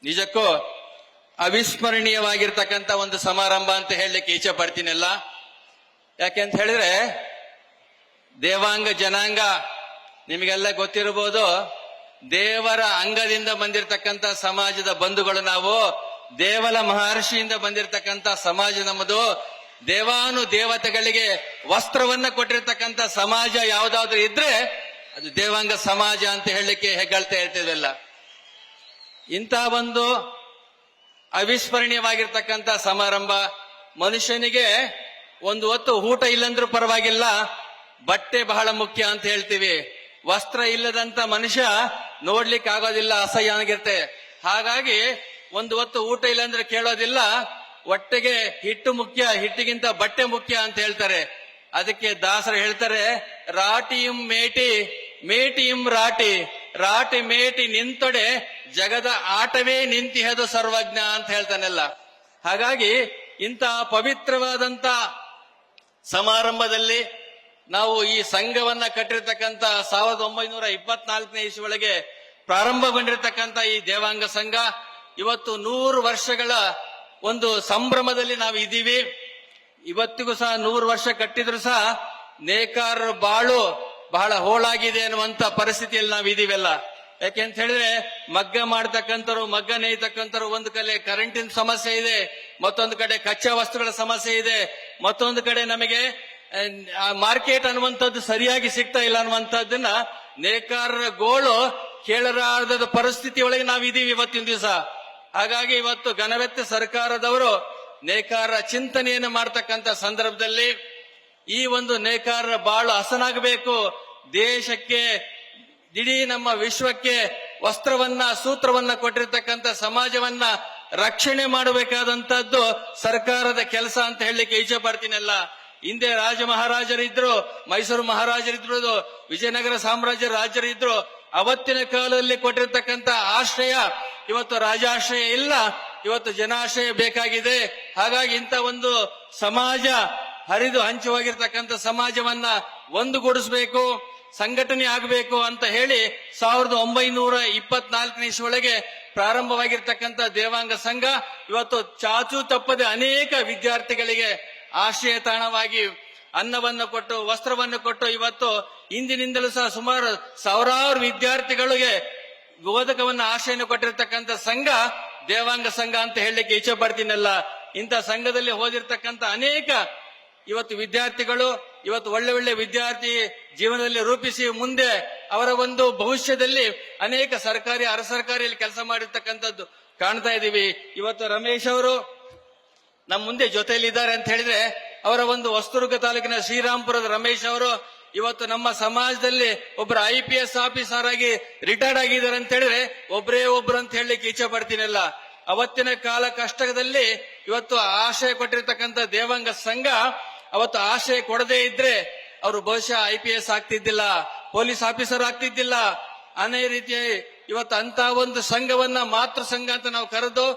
ನಿಜಕ್ಕೂ ಅವಿಸ್ಮರಣೀಯವಾಗಿರ್ತಕ್ಕಂಥ ಒಂದು ಸಮಾರಂಭ ಅಂತ ಹೇಳಲಿಕ್ಕೆ ಇಚ್ಛೆ ಪಡ್ತೀನಲ್ಲ. ಯಾಕೆಂತ ಹೇಳಿದ್ರೆ ದೇವಾಂಗ ಜನಾಂಗ ನಿಮಗೆಲ್ಲ ಗೊತ್ತಿರಬಹುದು. ದೇವರ ಅಂಗದಿಂದ ಬಂದಿರತಕ್ಕಂಥ ಸಮಾಜದ ಬಂಧುಗಳು ನಾವು. ದೇವಲ ಮಹರ್ಷಿಯಿಂದ ಬಂದಿರತಕ್ಕಂಥ ಸಮಾಜ ನಮ್ಮದು. ದೇವಾನು ದೇವತೆಗಳಿಗೆ ವಸ್ತ್ರವನ್ನ ಕೊಟ್ಟಿರ್ತಕ್ಕಂಥ ಸಮಾಜ ಯಾವುದಾದ್ರೂ ಇದ್ರೆ ಅದು ದೇವಾಂಗ ಸಮಾಜ ಅಂತ ಹೇಳಲಿಕ್ಕೆ ಹೆಗ್ಗಳ್ತಾ ಇರ್ತಿದ್ವಲ್ಲ. ಇಂಥ ಒಂದು ಅವಿಸ್ಮರಣೀಯವಾಗಿರ್ತಕ್ಕಂಥ ಸಮಾರಂಭ. ಮನುಷ್ಯನಿಗೆ ಒಂದು ಹೊತ್ತು ಊಟ ಇಲ್ಲಂದ್ರೂ ಪರವಾಗಿಲ್ಲ, ಬಟ್ಟೆ ಬಹಳ ಮುಖ್ಯ ಅಂತ ಹೇಳ್ತೀವಿ. ವಸ್ತ್ರ ಇಲ್ಲದಂತ ಮನುಷ್ಯ ನೋಡ್ಲಿಕ್ಕೆ ಆಗೋದಿಲ್ಲ, ಅಸಹ್ಯ ಆಗಿರುತ್ತೆ. ಹಾಗಾಗಿ ಒಂದು ಹೊತ್ತು ಊಟ ಇಲ್ಲಂದ್ರೆ ಕೇಳೋದಿಲ್ಲ, ಹೊಟ್ಟೆಗೆ ಹಿಟ್ಟು ಮುಖ್ಯ, ಹಿಟ್ಟಿಗಿಂತ ಬಟ್ಟೆ ಮುಖ್ಯ ಅಂತ ಹೇಳ್ತಾರೆ. ಅದಕ್ಕೆ ದಾಸರು ಹೇಳ್ತಾರೆ, ರಾಟಿಯಂ ಮೇಟಿ ಮೇಟಿಯಂ ರಾಟಿ, ರಾಟಿ ಮೇಟಿ ನಿಂತೊಡೆ ಜಗದ ಆಟವೇ ನಿಂತಿಹದು ಸರ್ವಜ್ಞ ಅಂತ ಹೇಳ್ತಾನೆಲ್ಲ. ಹಾಗಾಗಿ ಇಂಥ ಪವಿತ್ರವಾದಂತ ಸಮಾರಂಭದಲ್ಲಿ ನಾವು ಈ ಸಂಘವನ್ನ ಕಟ್ಟಿರ್ತಕ್ಕಂಥ 1924ನೇ ಇಸ್ವಿಯೊಳಗೆ ಪ್ರಾರಂಭಗೊಂಡಿರ್ತಕ್ಕಂಥ ಈ ದೇವಾಂಗ ಸಂಘ ಇವತ್ತು 100 ವರ್ಷಗಳ ಒಂದು ಸಂಭ್ರಮದಲ್ಲಿ ನಾವು ಇದ್ದೀವಿ. ಇವತ್ತಿಗೂ ಸಹ 100 ವರ್ಷ ಕಟ್ಟಿದ್ರು ಸಹ ನೇಕಾರರ ಬಾಳು ಬಹಳ ಹೋಳಾಗಿದೆ ಅನ್ನುವಂತ ಪರಿಸ್ಥಿತಿಯಲ್ಲಿ ನಾವು ಇದೀವಲ್ಲ. ಯಾಕೆಂತ ಹೇಳಿದ್ರೆ ಮಗ್ಗ ಮಾಡ್ತಕ್ಕಂಥವ್ರು, ಮಗ್ಗ ನೇಯ್ತಕ್ಕಂಥವ್ರು ಒಂದು ಕಡೆ ಕರೆಂಟಿನ ಸಮಸ್ಯೆ ಇದೆ, ಮತ್ತೊಂದು ಕಡೆ ಕಚ್ಚಾ ವಸ್ತುಗಳ ಸಮಸ್ಯೆ ಇದೆ, ಮತ್ತೊಂದು ಕಡೆ ನಮಗೆ ಮಾರ್ಕೆಟ್ ಅನ್ನುವಂಥದ್ದು ಸರಿಯಾಗಿ ಸಿಗ್ತಾ ಇಲ್ಲ ಅನ್ನುವಂಥದ್ದನ್ನ ನೇಕಾರರ ಗೋಳು ಕೇಳಲಾರದ ಪರಿಸ್ಥಿತಿ ಒಳಗೆ ನಾವು ಇದೀವಿ ಇವತ್ತಿನ ದಿವಸ. ಹಾಗಾಗಿ ಇವತ್ತು ಘನವೆತ್ತ ಸರ್ಕಾರದವರು ನೇಕಾರರ ಚಿಂತನೆಯನ್ನು ಮಾಡ್ತಕ್ಕಂಥ ಸಂದರ್ಭದಲ್ಲಿ ಈ ಒಂದು ನೇಕಾರರ ಬಾಳು ಹಸನಾಗಬೇಕು, ದೇಶಕ್ಕೆ ಇಡೀ ನಮ್ಮ ವಿಶ್ವಕ್ಕೆ ವಸ್ತ್ರವನ್ನ ಸೂತ್ರವನ್ನ ಕೊಟ್ಟಿರ್ತಕ್ಕಂಥ ಸಮಾಜವನ್ನ ರಕ್ಷಣೆ ಮಾಡಬೇಕಾದಂತದ್ದು ಸರ್ಕಾರದ ಕೆಲಸ ಅಂತ ಹೇಳಲಿಕ್ಕೆ ಇಚ್ಛೆ ಪಡ್ತೀನಲ್ಲ. ಹಿಂದೆ ರಾಜ ಮಹಾರಾಜರಿದ್ರು, ಮೈಸೂರು ಮಹಾರಾಜರಿದ್ರು, ವಿಜಯನಗರ ಸಾಮ್ರಾಜ್ಯ ರಾಜರಿದ್ರು. ಅವತ್ತಿನ ಕಾಲದಲ್ಲಿ ಕೊಟ್ಟಿರ್ತಕ್ಕಂಥ ಆಶ್ರಯ ಇವತ್ತು ರಾಜಾಶ್ರಯ ಇಲ್ಲ, ಇವತ್ತು ಜನಾಶ್ರಯ ಬೇಕಾಗಿದೆ. ಹಾಗಾಗಿ ಇಂಥ ಒಂದು ಸಮಾಜ ಹರಿದು ಹಂಚುವಾಗಿರ್ತಕ್ಕಂಥ ಸಮಾಜವನ್ನ ಒಂದುಗೂಡಿಸಬೇಕು, ಸಂಘಟನೆ ಆಗಬೇಕು ಅಂತ ಹೇಳಿ 1924ನೇ ಇಸ್ವಿಯೊಳಗೆ ಪ್ರಾರಂಭವಾಗಿರ್ತಕ್ಕಂಥ ದೇವಾಂಗ ಸಂಘ ಇವತ್ತು ಚಾಚೂ ತಪ್ಪದೆ ಅನೇಕ ವಿದ್ಯಾರ್ಥಿಗಳಿಗೆ ಆಶ್ರಯ ತಾಣವಾಗಿ ಅನ್ನವನ್ನು ಕೊಟ್ಟು ವಸ್ತ್ರವನ್ನು ಕೊಟ್ಟು ಇವತ್ತು ಇಂದಿನಿಂದಲೂ ಸಹ ಸುಮಾರು ಸಾವಿರಾರು ವಿದ್ಯಾರ್ಥಿಗಳಿಗೆ ಬೋಧಕವನ್ನ ಆಶ್ರಯ ಕೊಟ್ಟಿರ್ತಕ್ಕಂಥ ಸಂಘ ದೇವಾಂಗ ಸಂಘ ಅಂತ ಹೇಳಲಿಕ್ಕೆ ಇಚ್ಛೆ ಪಡ್ತೀನಲ್ಲ. ಇಂಥ ಸಂಘದಲ್ಲಿ ಓದಿರ್ತಕ್ಕಂಥ ಅನೇಕ ಇವತ್ತು ವಿದ್ಯಾರ್ಥಿಗಳು ಇವತ್ತು ಒಳ್ಳೆ ಒಳ್ಳೆ ವಿದ್ಯಾರ್ಥಿ ಜೀವನದಲ್ಲಿ ರೂಪಿಸಿ ಮುಂದೆ ಅವರ ಒಂದು ಭವಿಷ್ಯದಲ್ಲಿ ಅನೇಕ ಸರ್ಕಾರಿ ಅರ ಸರ್ಕಾರಿಯಲ್ಲಿ ಕೆಲಸ ಮಾಡಿರ್ತಕ್ಕಂಥದ್ದು ಕಾಣ್ತಾ ಇದ್ದೀವಿ. ಇವತ್ತು ರಮೇಶ್ ಅವರು ನಮ್ಮ ಮುಂದೆ ಜೊತೆಯಲ್ಲಿದ್ದಾರೆ ಅಂತ ಹೇಳಿದ್ರೆ ಅವರ ಒಂದು ಹೊಸದುರ್ಗ ತಾಲೂಕಿನ ಶ್ರೀರಾಮ್ಪುರದ ರಮೇಶ್ ಅವರು ಇವತ್ತು ನಮ್ಮ ಸಮಾಜದಲ್ಲಿ ಒಬ್ಬರು IPS ಆಫೀಸರ್ ಆಗಿ ರಿಟೈರ್ಡ್ ಆಗಿದ್ದಾರೆ ಅಂತ ಹೇಳಿದ್ರೆ ಒಬ್ಬರೇ ಒಬ್ರು ಅಂತ ಹೇಳಲಿಕ್ಕೆ ಇಚ್ಛೆ ಪಡ್ತೀನಲ್ಲ. ಅವತ್ತಿನ ಕಾಲ ಕಷ್ಟದಲ್ಲಿ ಇವತ್ತು ಆಶ್ರಯ ಕೊಟ್ಟಿರ್ತಕ್ಕಂಥ ದೇವಾಂಗ ಸಂಘ ಅವತ್ತು ಆಶ್ರಯ ಕೊಡದೇ ಇದ್ರೆ ಅವರು ಬಹುಶಃ IPS ಆಗ್ತಿದ್ದಿಲ್ಲ, ಪೊಲೀಸ್ ಆಫೀಸರ್ ಆಗ್ತಿದ್ದಿಲ್ಲ. ಅನೇ ರೀತಿಯ ಇವತ್ತು ಅಂತ ಒಂದು ಸಂಘವನ್ನ ಮಾತೃ ಸಂಘ ಅಂತ ನಾವು ಕರೆದು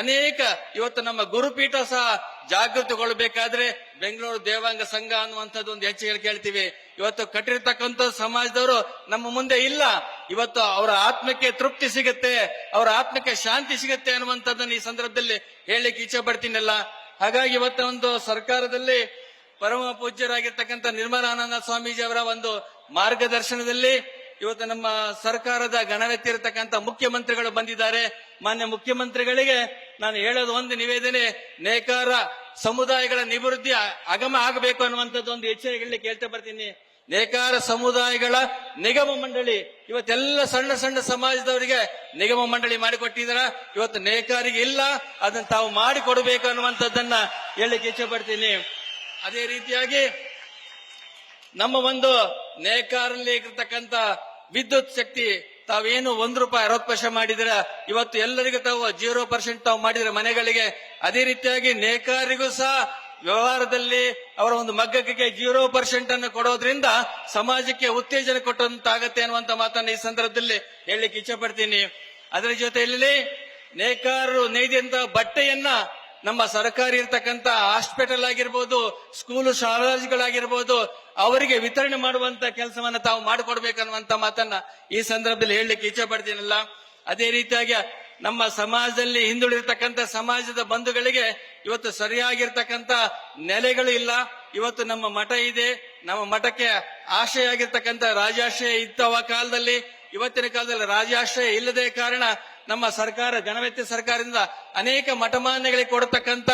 ಅನೇಕ ಇವತ್ತು ನಮ್ಮ ಗುರುಪೀಠ ಸಹ ಜಾಗೃತಿಗೊಳ್ಳಬೇಕಾದ್ರೆ ಬೆಂಗಳೂರು ದೇವಾಂಗ ಸಂಘ ಅನ್ನುವಂಥದ್ದು ಒಂದು ಹೆಚ್ಚು ಕೇಳ್ತೀವಿ. ಇವತ್ತು ಕಟ್ಟಿರ್ತಕ್ಕಂಥ ಸಮಾಜದವರು ನಮ್ಮ ಮುಂದೆ ಇಲ್ಲ. ಇವತ್ತು ಅವರ ಆತ್ಮಕ್ಕೆ ತೃಪ್ತಿ ಸಿಗುತ್ತೆ, ಅವರ ಆತ್ಮಕ್ಕೆ ಶಾಂತಿ ಸಿಗುತ್ತೆ ಅನ್ನುವಂಥದ್ದನ್ನು ಈ ಸಂದರ್ಭದಲ್ಲಿ ಹೇಳಲಿಕ್ಕೆ ಇಚ್ಛೆ ಪಡ್ತೀನಲ್ಲ. ಹಾಗಾಗಿ ಇವತ್ತು ಒಂದು ಸರ್ಕಾರದಲ್ಲಿ ಪರಮ ಪೂಜ್ಯರಾಗಿರ್ತಕ್ಕಂಥ ನಿರ್ಮಲಾನಂದ ಸ್ವಾಮೀಜಿ ಅವರ ಒಂದು ಮಾರ್ಗದರ್ಶನದಲ್ಲಿ ಇವತ್ತು ನಮ್ಮ ಸರ್ಕಾರದ ಗಣವೆತ್ತಿರತಕ್ಕಂಥ ಮುಖ್ಯಮಂತ್ರಿಗಳು ಬಂದಿದ್ದಾರೆ. ಮಾನ್ಯ ಮುಖ್ಯಮಂತ್ರಿಗಳಿಗೆ ನಾನು ಹೇಳೋದು ಒಂದು ನಿವೇದನೆ, ನೇಕಾರ ಸಮುದಾಯಗಳ ನಿವೃತ್ತಿ ಆಗಮ ಆಗಬೇಕು ಅನ್ನುವಂಥದ್ದು ಒಂದು ಎಚ್ಚರಿಕೆ ಹೇಳ್ತಾ ಬರ್ತೀನಿ. ನೇಕಾರ ಸಮುದಾಯಗಳ ನಿಗಮ ಮಂಡಳಿ ಇವತ್ತೆಲ್ಲ ಸಣ್ಣ ಸಣ್ಣ ಸಮಾಜದವರಿಗೆ ನಿಗಮ ಮಂಡಳಿ ಮಾಡಿಕೊಟ್ಟಿದಾರ. ಇವತ್ತು ನೇಕಾರಿಗೆ ಇಲ್ಲ, ಅದನ್ನ ತಾವು ಮಾಡಿಕೊಡ್ಬೇಕು ಅನ್ನುವಂಥದ್ದನ್ನ ಹೇಳಲಿಕ್ಕೆ ಇಚ್ಛೆ ಪಡ್ತೀನಿ. ಅದೇ ರೀತಿಯಾಗಿ ನಮ್ಮ ಒಂದು ನೇಕಾರಲ್ಲಿ ಇರತಕ್ಕಂಥ ವಿದ್ಯುತ್ ಶಕ್ತಿ ತಾವೇನು ₹1 ಮಾಡಿದಿರ, ಇವತ್ತು ಎಲ್ಲರಿಗೂ ತಾವು 0% ತಾವು ಮಾಡಿದ್ರೆ ಮನೆಗಳಿಗೆ. ಅದೇ ರೀತಿಯಾಗಿ ನೇಕಾರಿಗೂ ಸಹ ವ್ಯವಹಾರದಲ್ಲಿ ಅವರ ಒಂದು ಮಗ್ಗಕ್ಕೆ 0% ಅನ್ನು ಕೊಡೋದ್ರಿಂದ ಸಮಾಜಕ್ಕೆ ಉತ್ತೇಜನ ಕೊಟ್ಟಂತಾಗತ್ತೆ ಅನ್ನುವಂತ ಮಾತನ್ನು ಈ ಸಂದರ್ಭದಲ್ಲಿ ಹೇಳಲಿಕ್ಕೆ ಇಚ್ಛೆ ಪಡ್ತೀನಿ. ಅದರ ಜೊತೆಯಲ್ಲಿ ನೇಕಾರರು ನೇಯ್ದಂತ ಬಟ್ಟೆಯನ್ನ ನಮ್ಮ ಸರ್ಕಾರಿ ಇರ್ತಕ್ಕಂಥ ಹಾಸ್ಪಿಟಲ್ ಆಗಿರ್ಬೋದು, ಸ್ಕೂಲು ಶಾಲಾಗಳಾಗಿರ್ಬೋದು, ಅವರಿಗೆ ವಿತರಣೆ ಮಾಡುವಂತ ಕೆಲಸವನ್ನ ತಾವು ಮಾಡಿಕೊಡ್ಬೇಕನ್ನುವಂತ ಮಾತನ್ನ ಈ ಸಂದರ್ಭದಲ್ಲಿ ಹೇಳಲಿಕ್ಕೆ ಇಚ್ಛೆ ಪಡ್ತೀನಲ್ಲ. ಅದೇ ರೀತಿಯಾಗಿ ನಮ್ಮ ಸಮಾಜದಲ್ಲಿ ಹಿಂದುಳಿದಿರ್ತಕ್ಕಂಥ ಸಮಾಜದ ಬಂಧುಗಳಿಗೆ ಇವತ್ತು ಸರಿಯಾಗಿರ್ತಕ್ಕಂಥ ನೆಲೆಗಳು ಇಲ್ಲ. ಇವತ್ತು ನಮ್ಮ ಮಠ ಇದೆ, ನಮ್ಮ ಮಠಕ್ಕೆ ಆಶ್ರಯ ಆಗಿರ್ತಕ್ಕಂಥ ರಾಜಾಶ್ರಯ ಇತ್ತವ ಕಾಲದಲ್ಲಿ, ಇವತ್ತಿನ ಕಾಲದಲ್ಲಿ ರಾಜಾಶ್ರಯ ಇಲ್ಲದೆ ಕಾರಣ ನಮ್ಮ ಸರ್ಕಾರ, ಜನವೆತ್ತಿ ಸರ್ಕಾರದಿಂದ ಅನೇಕ ಮಠಮಾನ್ಯಗಳಿಗೆ ಕೊಡತಕ್ಕಂತ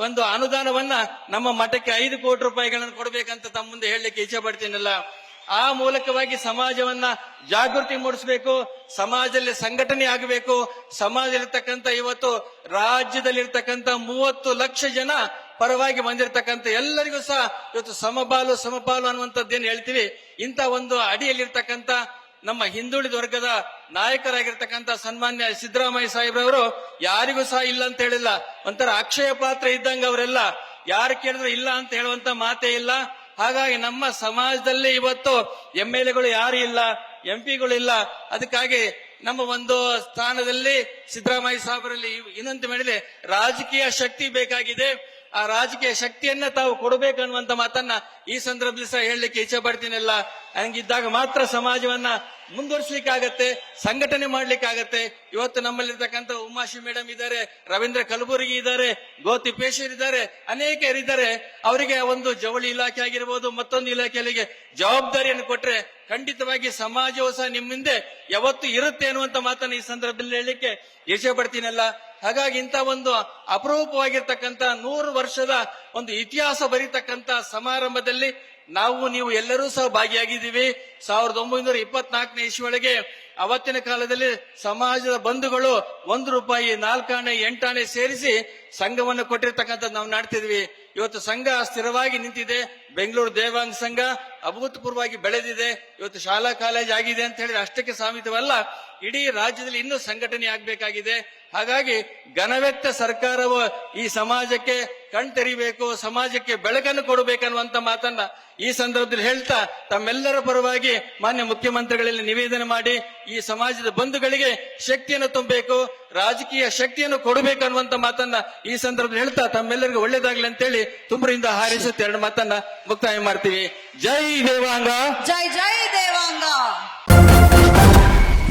ಒಂದು ಅನುದಾನವನ್ನ ನಮ್ಮ ಮಠಕ್ಕೆ 5 ಕೋಟಿ ರೂಪಾಯಿಗಳನ್ನು ಕೊಡಬೇಕಂತ ತಮ್ಮ ಮುಂದೆ ಹೇಳಲಿಕ್ಕೆ ಇಚ್ಛೆ ಪಡ್ತೀನಲ್ಲ. ಆ ಮೂಲಕವಾಗಿ ಸಮಾಜವನ್ನ ಜಾಗೃತಿ ಮೂಡಿಸಬೇಕು, ಸಮಾಜದಲ್ಲಿ ಸಂಘಟನೆ ಆಗಬೇಕು. ಸಮಾಜದಲ್ಲಿರ್ತಕ್ಕಂಥ ಇವತ್ತು ರಾಜ್ಯದಲ್ಲಿರ್ತಕ್ಕಂಥ 30 ಲಕ್ಷ ಜನ ಪರವಾಗಿ ಬಂದಿರತಕ್ಕಂಥ ಎಲ್ಲರಿಗೂ ಸಹ ಇವತ್ತು ಸಮಪಾಲು ಅನ್ನುವಂಥದ್ದೇನು ಹೇಳ್ತೀವಿ, ಇಂಥ ಒಂದು ಅಡಿಯಲ್ಲಿರ್ತಕ್ಕಂಥ ನಮ್ಮ ಹಿಂದುಳಿದ ವರ್ಗದ ನಾಯಕರಾಗಿರ್ತಕ್ಕಂಥ ಸನ್ಮಾನ್ಯ ಸಿದ್ದರಾಮಯ್ಯ ಸಾಹೇಬ್ರವರು ಯಾರಿಗೂ ಸಹ ಇಲ್ಲ ಅಂತ ಹೇಳಿಲ್ಲ. ಒಂಥರ ಅಕ್ಷಯ ಪಾತ್ರ ಇದ್ದಂಗ ಅವರೆಲ್ಲ, ಯಾರು ಕೇಳಿದ್ರು ಇಲ್ಲ ಅಂತ ಹೇಳುವಂತ ಮಾತೇ ಇಲ್ಲ. ಹಾಗಾಗಿ ನಮ್ಮ ಸಮಾಜದಲ್ಲಿ ಇವತ್ತು MLAಗಳು ಯಾರು ಇಲ್ಲ, MP ಗಳು ಇಲ್ಲ. ಅದಕ್ಕಾಗಿ ನಮ್ಮ ಒಂದು ಸ್ಥಾನದಲ್ಲಿ ಸಿದ್ದರಾಮಯ್ಯ ಸಾಹೇಬರಲ್ಲಿ ಇನ್ನೊಂದು ಮಾಡಿದ್ರೆ ರಾಜಕೀಯ ಶಕ್ತಿ ಬೇಕಾಗಿದೆ. ಆ ರಾಜಕೀಯ ಶಕ್ತಿಯನ್ನ ತಾವು ಕೊಡಬೇಕನ್ನುವಂತ ಮಾತನ್ನ ಈ ಸಂದರ್ಭದಲ್ಲಿ ಸಹ ಹೇಳಲಿಕ್ಕೆ ಇಚ್ಛೆ ಪಡ್ತೀನಲ್ಲ. ಹಂಗಿದ್ದಾಗ ಮಾತ್ರ ಸಮಾಜವನ್ನ ಮುಂದುವರಿಸಲಿಕ್ಕಾಗತ್ತೆ, ಸಂಘಟನೆ ಮಾಡ್ಲಿಕ್ಕಾಗತ್ತೆ. ಇವತ್ತು ನಮ್ಮಲ್ಲಿರ್ತಕ್ಕಂಥ ಉಮಾಶಿ ಮೇಡಮ್ ಇದ್ದಾರೆ, ರವೀಂದ್ರ ಕಲಬುರ್ಗಿ ಇದ್ದಾರೆ, ಗೋತಿ ಪೇಶರ್ ಇದ್ದಾರೆ, ಅನೇಕರಿದ್ದಾರೆ. ಅವರಿಗೆ ಒಂದು ಜವಳಿ ಇಲಾಖೆ ಆಗಿರ್ಬೋದು, ಮತ್ತೊಂದು ಇಲಾಖೆಗಳಿಗೆ ಜವಾಬ್ದಾರಿಯನ್ನು ಕೊಟ್ರೆ ಖಂಡಿತವಾಗಿ ಸಮಾಜವು ಸಹ ನಿಮ್ಮ ಮುಂದೆ ಯಾವತ್ತು ಇರುತ್ತೆ ಅನ್ನುವಂತ ಮಾತನ್ನು ಈ ಸಂದರ್ಭದಲ್ಲಿ ಹೇಳಲಿಕ್ಕೆ ಇಚ್ಛೆ ಪಡ್ತೀನಲ್ಲ. ಹಾಗಾಗಿ ಇಂಥ ಒಂದು ಅಪರೂಪವಾಗಿರ್ತಕ್ಕಂಥ 100 ವರ್ಷದ ಒಂದು ಇತಿಹಾಸ ಬರೀತಕ್ಕಂಥ ಸಮಾರಂಭದಲ್ಲಿ ನೀವು ಎಲ್ಲರೂ ಸಹ ಭಾಗಿಯಾಗಿದ್ದೀವಿ. 1924ನೇ ಇಸ್ವಿಯೊಳಗೆ ಅವತ್ತಿನ ಕಾಲದಲ್ಲಿ ಸಮಾಜದ ಬಂಧುಗಳು 1 ರೂಪಾಯಿ, 4 ಆಣೆ, 8 ಆಣೆ ಸೇರಿಸಿ ಸಂಘವನ್ನು ಕೊಟ್ಟಿರ್ತಕ್ಕಂಥದ್ದು ನಾವು ಮಾಡ್ತಿದ್ವಿ. ಇವತ್ತು ಸಂಘ ಸ್ಥಿರವಾಗಿ ನಿಂತಿದೆ. ಬೆಂಗಳೂರು ದೇವಾಂಗ ಸಂಘ ಅಭೂತಪೂರ್ವವಾಗಿ ಬೆಳೆದಿದೆ. ಇವತ್ತು ಶಾಲಾ ಕಾಲೇಜ್ ಆಗಿದೆ ಅಂತ ಹೇಳಿದ್ರೆ ಅಷ್ಟಕ್ಕೆ ಸೀಮಿತವಲ್ಲ, ಇಡೀ ರಾಜ್ಯದಲ್ಲಿ ಇನ್ನೂ ಸಂಘಟನೆ ಆಗಬೇಕಾಗಿದೆ. ಹಾಗಾಗಿ ಘನವೆತ್ತ ಸರ್ಕಾರವು ಈ ಸಮಾಜಕ್ಕೆ ಕಣ್ತೆರಿಬೇಕು, ಸಮಾಜಕ್ಕೆ ಬೆಳಕನ್ನು ಕೊಡಬೇಕನ್ನುವಂತ ಮಾತನ್ನ ಈ ಸಂದರ್ಭದಲ್ಲಿ ಹೇಳ್ತಾ ತಮ್ಮೆಲ್ಲರ ಪರವಾಗಿ ಮಾನ್ಯ ಮುಖ್ಯಮಂತ್ರಿಗಳಲ್ಲಿ ನಿವೇದನೆ ಮಾಡಿ ಈ ಸಮಾಜದ ಬಂಧುಗಳಿಗೆ ಶಕ್ತಿಯನ್ನು ತುಂಬಬೇಕು, ರಾಜಕೀಯ ಶಕ್ತಿಯನ್ನು ಕೊಡಬೇಕು ಅನ್ನುವಂತ ಮಾತನ್ನ ಈ ಸಂದರ್ಭದಲ್ಲಿ ಹೇಳ್ತಾ ತಮ್ಮೆಲ್ಲರಿಗೂ ಒಳ್ಳೇದಾಗ್ಲಿ ಅಂತೇಳಿ ತುಂಬರಿಂದ ಹಾರೈಸುತ್ತೆ 2 ಮಾತನ್ನ ಮುಕ್ತಾಯ ಮಾಡ್ತೀವಿ. ಜೈ ದೇವಾಂಗ, ಜೈ ಜೈ ದೇವಾಂಗ.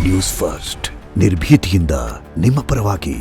ನ್ಯೂಸ್ ಫಸ್ಟ್ ನಿರ್ಭೀತಿಯಿಂದ ನಿಮ್ಮ ಪರವಾಗಿ.